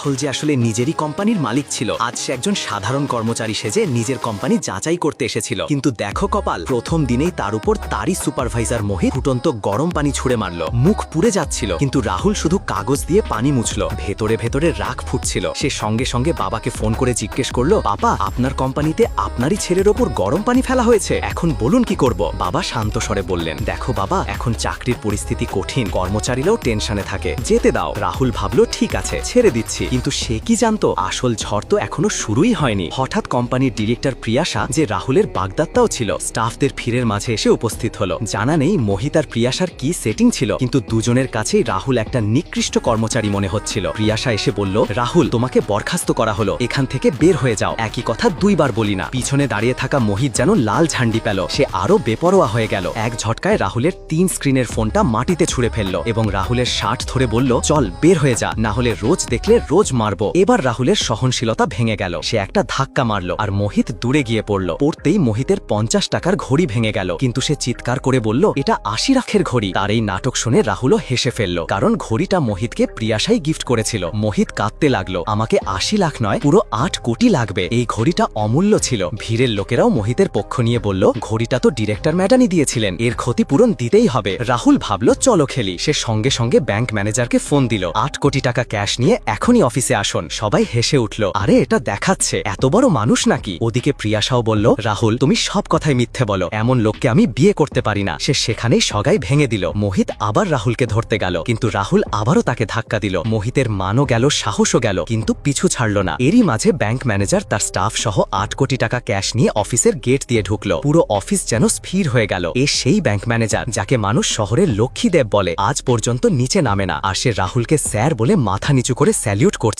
রাহুল যে আসলে নিজেরই কোম্পানির মালিক ছিল, আজ সে একজন সাধারণ কর্মচারী সেজে নিজের কোম্পানি যাচাই করতে এসেছিল। কিন্তু দেখো কপাল, প্রথম দিনেই তার উপর তারই সুপারভাইজার মোহিত ফুটন্ত গরম পানি ছুড়ে মারল। মুখ পুড়ে যাচ্ছিল, কিন্তু রাহুল শুধু কাগজ দিয়ে পানি মুছল। ভেতরে ভেতরে রাগ ফুটছিল। সে সঙ্গে সঙ্গে বাবাকে ফোন করে জিজ্ঞেস করলো, বাবা, আপনার কোম্পানিতে আপনারই ছেলের ওপর গরম পানি ফেলা হয়েছে, এখন বলুন কি করব। বাবা শান্ত স্বরে বললেন, দেখো বাবা, এখন চাকরির পরিস্থিতি কঠিন, কর্মচারীরাও টেনশনে থাকে, যেতে দাও। রাহুল ভাবলো ঠিক আছে, ছেড়ে দিচ্ছি। কিন্তু সে কি জানতো, আসল ঝড় তো এখনো শুরুই হয়নি। হঠাৎ কোম্পানির ডিরেক্টর প্রিয়াশা, যে রাহুলের বাগদাত্তাও ছিল, স্টাফদের ভিড়ের মাঝে এসে উপস্থিত হলো। জানা নেই মোহিত আর প্রিয়াশার কি সেটিং ছিল, কিন্তু দুজনের কাছেই রাহুল একটা নিকৃষ্ট কর্মচারী মনে হচ্ছিল। প্রিয়াশা এসে বলল, রাহুল, তোমাকে বরখাস্ত করা হলো, এখান থেকে বের হয়ে যাও। একই কথা দুইবার বলি না। পিছনে দাঁড়িয়ে থাকা মোহিত যেন লাল ঝান্ডি পেল। সে আরো বেপরোয়া হয়ে গেল। এক ঝটকায় রাহুলের 3 স্ক্রিনের ফোনটা মাটিতে ছুঁড়ে ফেললো এবং রাহুলের শার্ট ধরে বলল, চল বের হয়ে যা, না হলে রোজ দেখলে রোজ মারবো। এবার রাহুলের সহনশীলতা ভেঙে গেল। সে একটা ধাক্কা মারলো আর মোহিত দূরে গিয়ে পড়ল। পড়তেই মোহিতের 50 টাকার ঘড়ি ভেঙে গেল। কিন্তু সে চিৎকার করে বলল, এটা 80 লাখের ঘড়ি। তার এই নাটক শুনে রাহুলও হেসে ফেলল, কারণ ঘড়িটা মোহিতকে প্রিয়াশাই গিফট করেছিল। মোহিত কাঁদতে লাগলো, আমাকে 80 লাখ নয়, পুরো 8 কোটি লাগবে। এই ঘড়িটা অমূল্য ছিল। ভিড়ের লোকেরাও মোহিতের পক্ষ নিয়ে বলল, ঘড়িটা তো ডিরেক্টর ম্যাডামই দিয়েছিলেন, এর ক্ষতিপূরণ দিতেই হবে। রাহুল ভাবলো চলো খেলি। সে সঙ্গে সঙ্গে ব্যাংক ম্যানেজারকে ফোন দিল, 8 কোটি টাকা ক্যাশ নিয়ে এখনই অফিসে আসুন। সবাই হেসে উঠল, আরে এটা দেখাচ্ছে, এত বড় মানুষ নাকি। ওদিকে প্রিয়াশাও বলল, রাহুল, তুমি সব কথাই মিথ্যে বলো, এমন লোককে আমি বিয়ে করতে পারি না। সে সেখানেই সগাই ভেঙে দিল। মোহিত আবার রাহুলকে ধরতে গেল, কিন্তু রাহুল আবারও তাকে ধাক্কা দিল। মোহিতের মানও গেল, সাহসও গেল, কিন্তু পিছু ছাড়ল না। এরই মাঝে ব্যাংক ম্যানেজার তার স্টাফ সহ 8 কোটি টাকা ক্যাশ নিয়ে অফিসের গেট দিয়ে ঢুকলো। পুরো অফিস যেন স্থির হয়ে গেল। এ সেই ব্যাংক ম্যানেজার যাকে মানুষ শহরের লক্ষ্মীদেব বলে, আজ পর্যন্ত নিচে নামে না, আর সে রাহুলকে স্যার বলে মাথা নিচু করে স্যালিউট